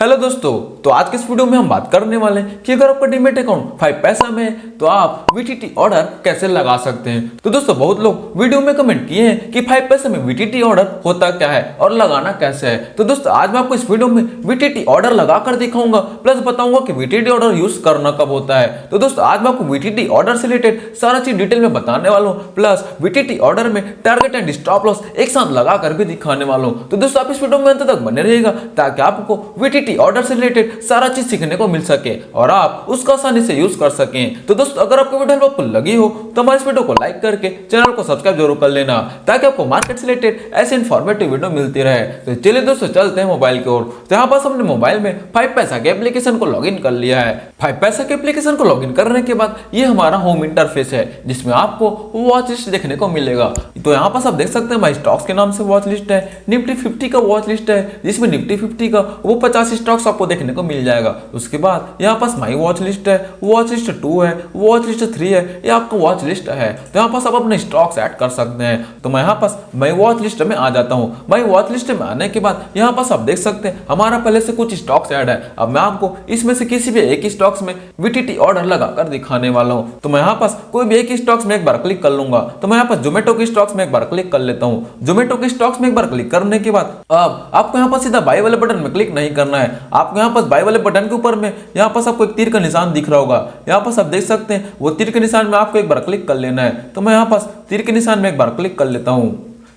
Hello दोस्तों, तो आज के इस वीडियो में हम बात करने वाले हैं कि अगर आपका डीमैट अकाउंट 5 पैसा में है तो आप वीटीटी ऑर्डर कैसे लगा सकते हैं। तो दोस्तों बहुत लोग वीडियो में कमेंट किए हैं कि 5 पैसे में वीटीटी ऑर्डर होता क्या है और लगाना कैसे है। तो दोस्तों आज मैं आपको इस वीडियो में वीटीटी ऑर्डर लगाकर दिखाऊंगा, प्लस बताऊंगा कि वीटीटी ऑर्डर यूज करना कब होता है। तो दोस्तों आज मैं आपको वीटीटी ऑर्डर से रिलेटेड सारा चीज डिटेल में बताने वाला हूँ, प्लस वीटीटी ऑर्डर में टारगेट एंड स्टॉप लॉस एक साथ लगा कर भी दिखाने वाला हूँ। तो दोस्तों आप इस वीडियो में अंत तक बने रहिएगा ताकि आपको वीटीटी ऑर्डर से रिलेटेड सारा चीज सीखने को मिल सके और आप उसको आसानी से यूज कर सकें। तो दोस्तों अगर आपको वीडियो हेल्पफुल लगी हो तो हमारे इस वीडियो को लाइक करके चैनल को सब्सक्राइब जरूर कर लेना ताकि आपको मार्केट से रिलेटेड ऐसे इन्फॉर्मेटिव वीडियो मिलती रहे। तो चलिए दोस्तों चलते हैं मोबाइल की ओर। तो यहाँ पास हमने मोबाइल में 5 पैसा के एप्लीकेशन को लॉगिन कर लिया है। 5 पैसा के एप्लीकेशन को लॉगिन करने के बाद ये हमारा होम इंटरफेस है जिसमें आपको वॉच लिस्ट देखने को मिलेगा। तो यहाँ पास आप देख सकते हैं माई स्टॉक्स के नाम से वॉच लिस्ट है, निफ्टी 50 का वॉच लिस्ट है जिसमें निफ्टी 50 का वो 50 स्टॉक्स आपको देखने को मिल जाएगा। उसके बाद यहाँ पास माई वॉच लिस्ट है, वॉच लिस्ट 2 है, वॉच लिस्ट 3 है, ये आपका वॉच लिस्ट है। तो यहाँ पास आप अपने स्टॉक्स ऐड कर सकते हैं। तो मैं यहाँ पास माई वॉच लिस्ट में आ जाता हूँ। माई वॉच लिस्ट में आने के बाद यहाँ पास आप देख सकते हैं हमारा पहले से कुछ स्टॉक्स ऐड है। अब मैं आपको इसमें से किसी भी एक स्टॉक्स में वीटीटी ऑर्डर लगाकर दिखाने वाला हूँ। तो मैं यहाँ पास कोई भी एक स्टॉक्स में एक बार क्लिक कर लूंगा। तो मैं यहाँ पास जोमेटो के स्टॉक्स में एक बार क्लिक कर लेता हूँ। जोमेटो के स्टॉक्स में एक बार क्लिक करने के बाद अब आपको यहाँ पास सीधा बाय वाले बटन में क्लिक नहीं करना है। आपको यहाँ पास बाय वाले बटन के ऊपर में यहाँ पास आपको एक तीर का निशान दिख रहा होगा। यहाँ पास आप देख सकते हैं वो तीर के निशान में आपको एक बार क्लिक कर लेना है। तो मैं यहाँ पास तीर के निशान में एक बार क्लिक कर लेता हूँ।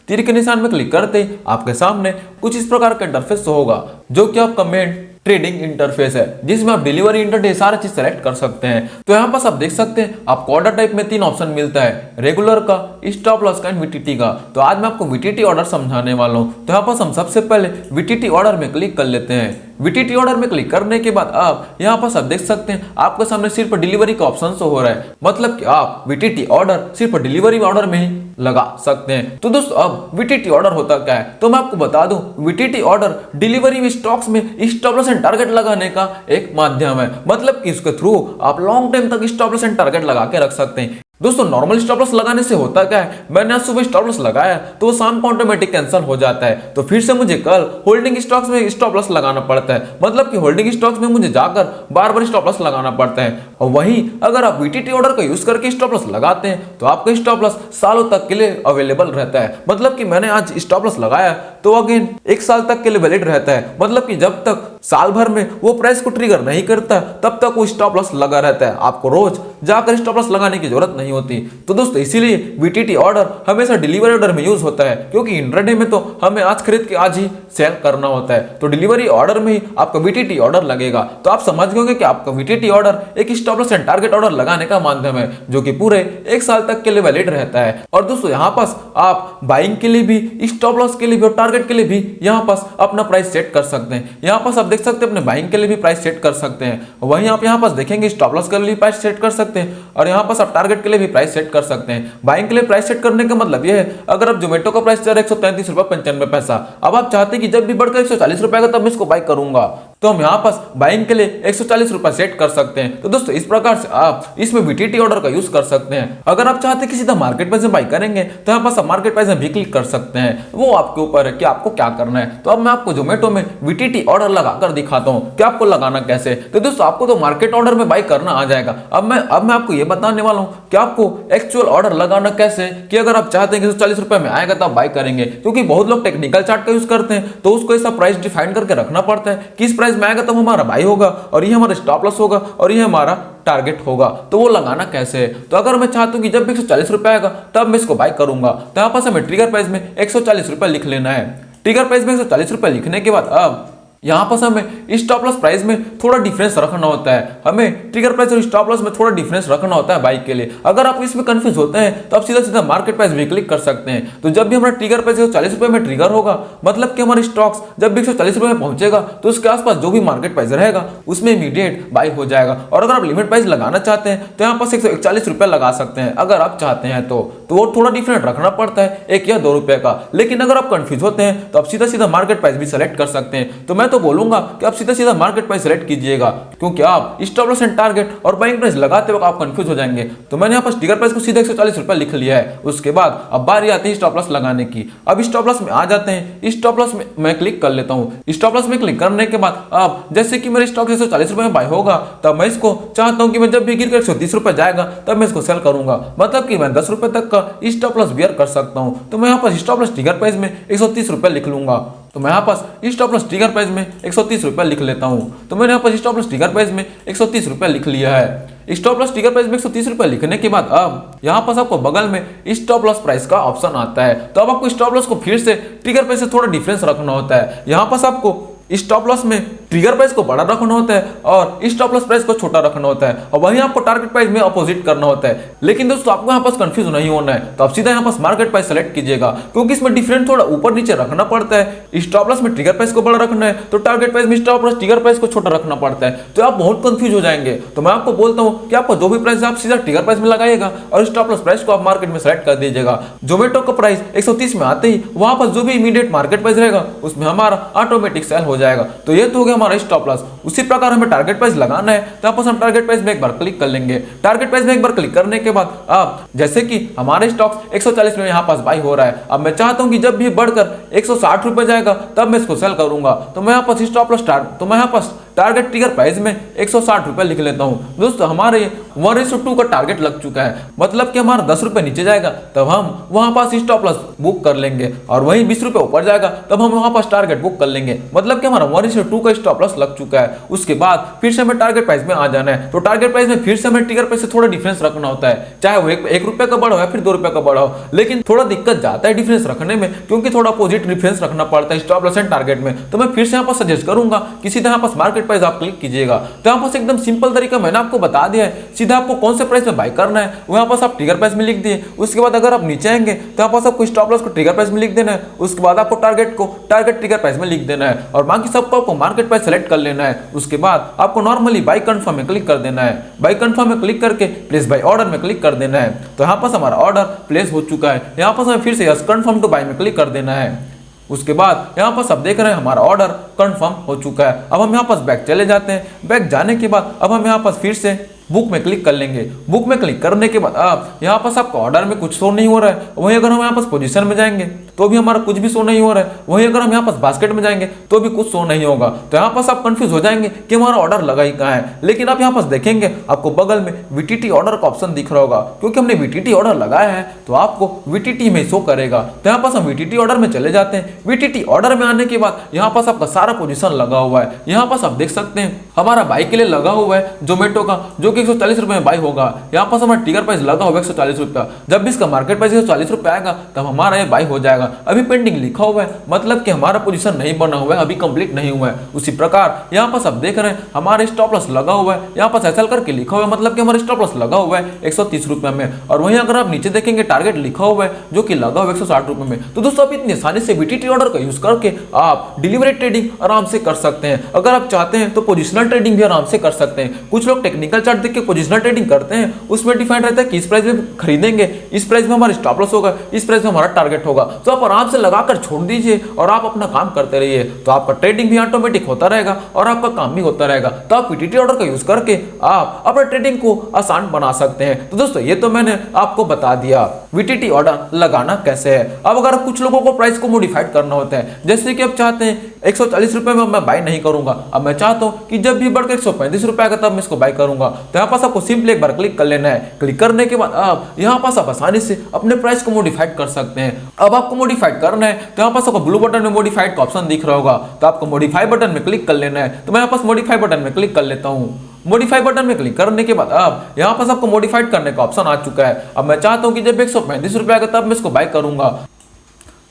तीर के निशान में क्लिक करते ही आपके सामने कुछ इस प्रकार का इंटरफेस होगा जो कि आपका मेन ट्रेडिंग इंटरफेस है जिसमें आप डिलीवरी इंटरफेस सारा चीज सेलेक्ट कर सकते हैं। तो यहाँ पास आप देख सकते हैं आपको ऑर्डर टाइप में 3 ऑप्शन मिलता है, रेगुलर का, स्टॉप लॉस का एंड वीटीटी का। तो आज मैं आपको वीटीटी ऑर्डर समझाने वाला हूँ। तो यहाँ पास हम सबसे पहले वीटीटी ऑर्डर में क्लिक कर लेते हैं। वीटीटी ऑर्डर में क्लिक करने के बाद आप यहाँ पास आप देख सकते हैं आपके सामने सिर्फ डिलीवरी का ऑप्शन शो हो रहा है, मतलब कि आप वीटीटी ऑर्डर सिर्फ डिलीवरी ऑर्डर में ही लगा सकते हैं। तो दोस्तों अब वीटीटी ऑर्डर होता क्या है तो मैं आपको बता दूं, वीटीटी ऑर्डर डिलीवरी में स्टॉक्स में स्टॉप लॉस एंड टारगेट लगाने का एक माध्यम है, मतलब कि इसके थ्रू आप लॉन्ग टाइम तक स्टॉप लॉस एंड टारगेट लगा के रख सकते हैं। दोस्तों नॉर्मल स्टॉप लॉस लगाने से होता क्या है, मैंने आज सुबह स्टॉप लॉस लगाया तो वो शाम को ऑटोमेटिक कैंसिल हो जाता है। तो फिर से मुझे कल होल्डिंग स्टॉक्स में स्टॉप लॉस लगाना पड़ता है, मतलब कि होल्डिंग स्टॉक्स में मुझे जाकर बार बार स्टॉप लॉस लगाना पड़ता है। और वहीं अगर आप वीटीटी ऑर्डर का यूज करके स्टॉप लॉस लगाते हैं तो आपका स्टॉप लॉस सालों तक के लिए अवेलेबल रहता है। मतलब कि मैंने आज स्टॉप लॉस लगाया तो अगेन 1 साल तक के लिए वैलिड रहता है, मतलब कि जब तक साल भर में वो प्राइस को ट्रिगर नहीं करता तब तक वो स्टॉप लॉस लगा रहता है। आपको रोज जाकर स्टॉप लॉस लगाने की जरूरत नहीं होती। तो दोस्तों इसीलिए वीटीटी ऑर्डर हमेशा डिलीवरी ऑर्डर में यूज होता है, क्योंकि इंट्राडे में तो हमें आज खरीद के आज ही सेल करना होता है। तो डिलीवरी ऑर्डर में ही आपका वीटीटी ऑर्डर लगेगा। तो आप समझ गए कि आपका वीटीटी ऑर्डर एक stop loss and target order लगाने का माध्यम है जो कि पूरे 1 साल तक के लिए वैलिड रहता है। और दोस्तों यहाँ पास आप बाइंग के लिए भी, स्टॉप लॉस के लिए भी और टारगेट के लिए भी यहाँ पास अपना प्राइस सेट कर सकते हैं। यहाँ पास आप देख सकते हैं अपने बाइंग के लिए भी प्राइस सेट कर सकते हैं, वहीं आप यहाँ पास देखेंगे स्टॉप लॉस के लिए प्राइस सेट कर सकते हैं और यहाँ पास आप टारगेट के लिए भी प्राइस सेट कर सकते हैं। बाइंग के लिए प्राइस सेट करने का मतलब यह है, अगर आप जोमेटो का प्राइस चल रहा है 133 रुपये 95 पैसा, अब आप चाहते हैं कि जब भी बढ़कर 140 रुपए का तब मैं इसको बाई करूंगा, तो हम यहाँ पास बाइंग के लिए 140 रुपए सेट कर सकते हैं। तो दोस्तों इस प्रकार से आप इसमें वीटीटी ऑर्डर का यूज कर सकते हैं। अगर आप चाहते हैं कि सीधा मार्केट प्राइस में बाई करेंगे तो यहाँ पास आप मार्केट प्राइस में भी क्लिक कर सकते हैं, वो आपके ऊपर है कि आपको क्या करना है। तो अब मैं आपको जोमेटो में वीटीटी ऑर्डर लगाकर दिखाता हूँ कि आपको लगाना कैसे। तो दोस्तों आपको तो मार्केट ऑर्डर में बाई करना आ जाएगा। अब मैं आपको ये बताने वाला हूँ कि आपको एक्चुअल ऑर्डर लगाना कैसे, कि अगर आप चाहते हैं कि 140 रुपए में आएगा तो आप बाई करेंगे, क्योंकि बहुत लोग टेक्निकल चार्ट का यूज करते हैं तो उसको ऐसा प्राइस डिफाइन करके रखना पड़ता है कि इस प्राइस में आएगा तब हमारा बाई होगा और ये हमारा स्टॉप लॉस होगा और ये हमारा टारगेट होगा। तो वो लगाना कैसे है, तो अगर मैं चाहता हूं कि जब भी 140 रुपए आएगा तब मैं इसको बाई करूंगा तो यहाँ पास हमें ट्रिगर प्राइस में 140 रुपए लिख लेना है। ट्रिगर प्राइस में 140 रुपए लिखने के बाद अब यहाँ पर हमें स्टॉप लॉस प्राइस में थोड़ा डिफरेंस रखना होता है। हमें ट्रिगर प्राइस और स्टॉप लॉस में थोड़ा डिफरेंस रखना होता है बाइक के लिए। अगर आप इसमें कंफ्यूज होते हैं तो आप सीधा सीधा मार्केट प्राइस भी क्लिक कर सकते हैं। तो जब भी हमारा ट्रिगर प्राइस 140 रुपए में ट्रिगर होगा, मतलब कि हमारे स्टॉक्स जब भी 140 रुपए में पहुंचेगा तो उसके आसपास जो भी मार्केट प्राइस रहेगा उसमें इमीडिएट बाई हो जाएगा। और अगर आप लिमिट प्राइस लगाना चाहते हैं तो यहाँ पास 141 रुपए लगा सकते हैं अगर आप चाहते हैं तो वो थोड़ा डिफरेंट रखना पड़ता है, 1 या 2 रुपए का। लेकिन अगर आप कंफ्यूज होते हैं तो आप सीधा सीधा मार्केट प्राइस भी सेलेक्ट कर सकते हैं। तो मैं मैं तो बोलूंगा कि आप सीधा सीधा मार्केट प्राइस सेलेक्ट कीजिएगा, क्योंकि आप स्टॉप लॉस एंड टारगेट और बाइंग प्राइस लगाते वक्त आप कंफ्यूज हो जाएंगे। तो मैंने यहाँ पर ट्रिगर प्राइस को सीधा 140 रुपए लिख लिया है। उसके बाद अब बारी आती है स्टॉप लॉस लगाने की। अब स्टॉप लॉस में आ जाते हैं। स्टॉप लॉस में मैं क्लिक कर लेता हूँ। स्टॉप लॉस में क्लिक करने के बाद अब जैसे कि मेरे स्टॉक 140 रुपए में बाय होगा, तब मैं इसको चाहता हूँ कि मैं जब भी गिर कर 130 रुपए जाएगा तब मैं इसको सेल करूंगा, मतलब कि मैं 10 रुपए तक का स्टॉप लॉस बियर कर सकता हूँ। तो मैं यहाँ पर स्टॉप लॉस ट्रिगर प्राइस में 130 रुपए लिख लूंगा। तो मैं यहाँ पर स्टॉप लॉस ट्रिगर प्राइस में 130 रुपए लिख लेता हूँ। तो मैंने यहाँ पर स्टॉप लॉस ट्रिगर प्राइस में 130 रुपए लिख लिया है। स्टॉप लॉस ट्रिगर प्राइस में 130 रुपए लिखने के बाद अब यहाँ पर आपको बगल में स्टॉप लॉस प्राइस का ऑप्शन आता है। तो अब आपको स्टॉप लॉस को फिर से ट्रिगर प्राइस से थोड़ा डिफरेंस रखना होता है। यहाँ पर आपको स्टॉप लॉस में ट्रिगर प्राइस को बड़ा रखना होता है और स्टॉप लॉस प्राइस को छोटा रखना होता है, और वहीं आपको टारगेट प्राइस में अपोजिट करना होता है। लेकिन दोस्तों आपको यहाँ पास कंफ्यूज नहीं होना है, तो आप सीधा यहाँ पास मार्केट प्राइस सेलेक्ट कीजिएगा, क्योंकि इसमें डिफरेंट थोड़ा ऊपर नीचे रखना पड़ता है। स्टॉप लॉस में ट्रिगर प्राइस को बड़ा रखना है तो टारगेट प्राइस में स्टॉप लॉस ट्रिगर प्राइस को छोटा रखना पड़ता है, तो आप बहुत कंफ्यूज हो जाएंगे। तो मैं आपको बोलता हूँ कि आपको जो भी प्राइस आप सीधा ट्रिगर प्राइस में लगाइएगा और स्टॉप लॉस प्राइस को आप मार्केट में सेलेक्ट कर दीजिएगा। जोमेटो का प्राइस 130 में आते ही वहां पर जो भी इमीडिएट मार्केट प्राइस रहेगा उसमें हमारा ऑटोमेटिक सेल हो जाएगा। तो ये तो हो गया हमारा स्टॉप लॉस। उसी प्रकार हमें टारगेट प्राइस लगाना है, तो आपस हम टारगेट प्राइस में एक बार क्लिक कर लेंगे। टारगेट प्राइस में एक बार क्लिक करने के बाद अब जैसे कि हमारे स्टॉक्स 140 में यहाँ पास बाई हो रहा है, अब मैं चाहता हूँ कि जब भी बढ़कर 160 रुपए जाएगा तब मैं इसको सेल करूंगा। तो मैं यहाँ पास stop loss target trigger price में 160 रुपए लिख लेता हूँ। दोस्तों हमारे 1:2 का टारगेट लग चुका है, मतलब कि हमारा 10 रुपए नीचे जाएगा तब हम वहां पास स्टॉप लॉस बुक कर लेंगे, और वहीं 20 रुपए ऊपर जाएगा तब हम वहां पास टारगेट बुक कर लेंगे, मतलब कि हमारा 1:2 का स्टॉप लॉस लग चुका है। उसके बाद फिर से हमें टारगेट प्राइस में आ जाना है। तो टारगेट प्राइस में फिर से हमें ट्रिगर प्राइस से थोड़ा डिफरेंस रखना होता है, चाहे वो 1 रुपए का बड़ा हो या फिर 2 रुपए का बड़ा हो, लेकिन थोड़ा दिक्कत जाता है डिफरेंस रखने में, क्योंकि थोड़ा अपोजिट डिफरेंस रखना पड़ता है स्टॉप लॉस एंड टारगेट में। तो मैं फिर से यहाँ पर सजेस्ट करूंगा कि सीधा यहाँ पर मार्केट प्राइस आप क्लिक कीजिएगा। तो यहाँ पर एकदम सिंपल तरीका मैंने आपको बता दिया है, सीधा आपको कौन से प्राइस में बाय करना है वो यहाँ पर आप ट्रिगर प्राइस में लिख दिए। उसके बाद अगर आप नीचे आएंगे तो यहाँ पर आपको स्टॉप लॉस को ट्रिगर प्राइस में लिख देना है। उसके बाद आपको टारगेट ट्रिगर प्राइस में लिख देना है, और बाकी सबको आपको मार्केट प्राइस सेलेक्ट कर लेना है। उसके बाद आपको नॉर्मली बाय कंफर्म में क्लिक कर देना है। बाय कंफर्म में क्लिक करके प्लेस बाय ऑर्डर में क्लिक कर देना है। तो यहाँ पर हमारा ऑर्डर प्लेस हो चुका है। यहाँ पर हमें फिर से यस कंफर्म टू बाय में क्लिक कर देना है। उसके बाद यहाँ पर सब देख रहे हैं हमारा ऑर्डर कंफर्म हो चुका है। अब हम यहाँ पर बैक चले जाते हैं। बैक जाने के बाद अब हम यहाँ पर फिर से बुक में क्लिक कर लेंगे। बुक में क्लिक करने के बाद अब यहाँ पर आपको ऑर्डर में कुछ शो नहीं हो रहा है। वहीं अगर हम यहाँ पर पोजीशन में जाएंगे तो भी हमारा कुछ भी शो नहीं हो रहा है। वहीं अगर हम यहाँ पर बास्केट में जाएंगे तो भी कुछ शो नहीं होगा। तो यहाँ पर आप कंफ्यूज हो जाएंगे कि हमारा ऑर्डर लगा ही कहाँ है। लेकिन आप यहाँ पर देखेंगे आपको बगल में VTT ऑर्डर का ऑप्शन दिख रहा होगा, क्योंकि हमने VTT ऑर्डर लगाया है तो आपको VTT में शो करेगा। तो यहाँ पर हम VTT ऑर्डर में चले जाते हैं। VTT ऑर्डर में आने के बाद यहाँ पर आपका सारा पोजीशन लगा हुआ है। यहाँ पर आप देख सकते हैं हमारा बाई के लिए लगा हुआ है जोमेटो का, जो कि 140 रुपए में बाई होगा। यहाँ पर हमारा ट्रिगर प्राइस लगा होगा 140 रुपए का। जब भी इसका मार्केट प्राइस 140 रुपए आएगा तब हमारा ये बाई हो जाएगा। अभी पेंडिंग लिखा हुआ है, मतलब कि हमारा पोजीशन नहीं बना हुआ है, अभी कंप्लीट नहीं हुआ है। उसी प्रकार यहाँ पर सब देख रहे हैं हमारे स्टॉप लॉस लगा हुआ है। यहाँ पर एसएल करके लिखा हुआ है, मतलब कि हमारा स्टॉप लॉस लगा हुआ है 130 रुपए में। और वहीं अगर आप नीचे देखेंगे टारगेट लिखा हुआ है जो कि लगा हुआ है 160 रुपए में। तो दोस्तों आप इतनी आसानी से VTT ऑर्डर का यूज करके आप डिलीवरी ट्रेडिंग आराम से कर सकते हैं। अगर आप चाहते हैं तो पोजिशनल ट्रेडिंग भी आराम से कर सकते हैं। कुछ लोग टेक्निकल चार्ट देख के पोजिशनल ट्रेडिंग करते हैं, उसमें डिफाइंड रहता है कि इस प्राइस में खरीदेंगे, इस प्राइस में हमारा स्टॉप लॉस होगा, इस प्राइस में हमारा टारगेट होगा। तो आप आराम से लगाकर छोड़ दीजिए और आप अपना काम करते रहिए, तो आपका ट्रेडिंग भी ऑटोमेटिक होता रहेगा और आपका काम भी होता रहेगा। तो आप VTT ऑर्डर का यूज करके आप अपने ट्रेडिंग को आसान बना सकते हैं। तो दोस्तों ये तो मैंने आपको बता दिया VTT ऑर्डर लगाना कैसे है। अब अगर कुछ लोगों को प्राइस को मॉडिफाइड करना होता है, जैसे कि आप चाहते हैं 140 रुपए में मैं बाय नहीं करूंगा, अब मैं चाहता हूं कि जब भी बढ़कर 135 रुपए आएगा तब मैं इसको बाय करूंगा। तो यहाँ पास आपको सिंपली एक बार क्लिक कर लेना है। क्लिक करने के बाद आप यहाँ पास आप आसानी से अपने प्राइस को मॉडिफाइड कर सकते हैं। अब आपको मॉडिफाइड करना है तो यहाँ पास आपको ब्लू बटन में मॉडिफाइड का ऑप्शन दिख रहा होगा, तो आपको मॉडिफाई बटन में क्लिक कर लेना है। तो मैं यहाँ पास मॉडिफाई बटन में क्लिक कर लेता हूँ। मॉडिफाई बटन में क्लिक करने के बाद अब यहाँ पास आपको मॉडिफाइड करने का ऑप्शन आ चुका है। अब मैं चाहता हूँ कि जब 135 रुपए आएगा तब मैं इसको बाय करूंगा,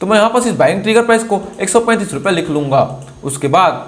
तो मैं यहाँ पास इस बाइंग ट्रिगर प्राइस को 135 रुपए लिख लूंगा। उसके बाद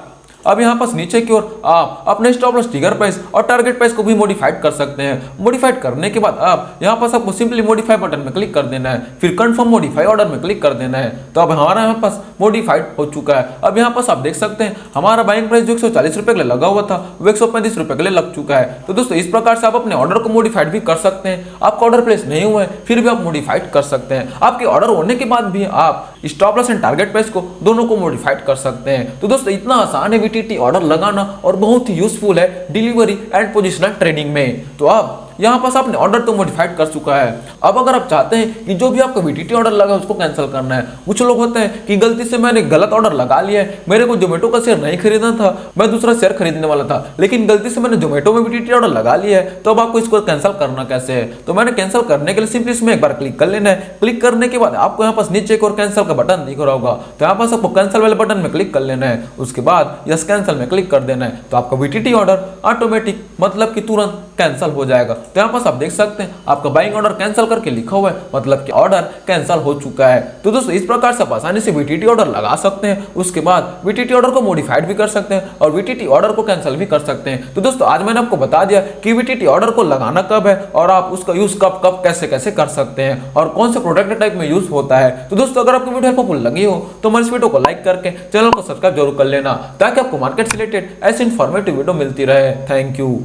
अब यहाँ पास नीचे की ओर आप अपने स्टॉप लॉस ट्रिगर प्राइस और टारगेट प्राइस को भी मॉडिफाइड कर सकते हैं। मॉडिफाइड करने के बाद अब यहाँ पास आपको सिंपली मॉडिफाई बटन में क्लिक कर देना है, फिर कंफर्म मॉडिफाई ऑर्डर में क्लिक कर देना है। तो अब हमारा यहाँ पास मॉडिफाइड हो चुका है। अब यहाँ पास आप देख सकते हैं हमारा बाइंग प्राइस जो 140 रुपए के लिए लगा हुआ था वो 135 रुपए के लिए लग चुका है। तो दोस्तों इस प्रकार से आप अपने ऑर्डर को मॉडिफाइड भी कर सकते हैं। आपका ऑर्डर प्लेस नहीं हुआ है फिर भी आप मॉडिफाइड कर सकते हैं। आपके ऑर्डर होने के बाद भी आप stop loss and target price को दोनों को मॉडिफाइड कर सकते हैं। तो दोस्तों इतना आसान है वीटीटी ऑर्डर लगाना और बहुत ही यूजफुल है डिलीवरी एंड पोजिशनल ट्रेडिंग में। तो आप यहाँ पास आपने ऑर्डर तो मॉडिफाइड कर चुका है। अब अगर आप चाहते हैं कि जो भी आपका वीटीटी ऑर्डर लगा है उसको कैंसिल करना है, कुछ लोग होते हैं कि गलती से मैंने गलत ऑर्डर लगा लिया है, मेरे को जोमेटो का शेयर नहीं खरीदना था, मैं दूसरा शेयर खरीदने वाला था, लेकिन गलती से मैंने जोमेटो में वीटीटी ऑर्डर लगा लिया है, तो अब आपको इसको कैंसिल करना कैसे है। तो मैंने कैंसिल करने के लिए सिंपली इसमें एक बार क्लिक कर लेना है। क्लिक करने के बाद आपको यहाँ पास नीचे एक और कैंसिल का बटन दिख रहा होगा, तो यहाँ पास आपको कैंसिल वाले बटन में क्लिक कर लेना है। उसके बाद यस कैंसिल में क्लिक कर देना है, तो आपका वीटीटी ऑर्डर ऑटोमेटिक मतलब कि तुरंत कैंसिल हो जाएगा। तो यहाँ पास आप देख सकते हैं आपका बाइंग ऑर्डर कैंसिल करके लिखा हुआ है, मतलब कि ऑर्डर कैंसिल हो चुका है। तो दोस्तों इस प्रकार से आप आसानी से वीटीटी ऑर्डर लगा सकते हैं, उसके बाद वीटीटी ऑर्डर को मॉडिफाइड भी कर सकते हैं और वीटीटी ऑर्डर को कैंसिल भी कर सकते हैं। तो दोस्तों आज मैंने आपको बता दिया कि वीटीटी ऑर्डर को लगाना कब है और आप उसका यूज कब कब कैसे कैसे कर सकते हैं और कौन से प्रोडक्ट टाइप में यूज होता है। तो दोस्तों अगर आपको वीडियो हेल्पफुल लगी हो तो हमारे इस वीडियो को लाइक करके चैनल को सब्सक्राइब जरूर कर लेना, ताकि आपको मार्केट से रिलेटेड ऐसी इंफॉर्मेटिव वीडियो मिलती रहे। Thank you.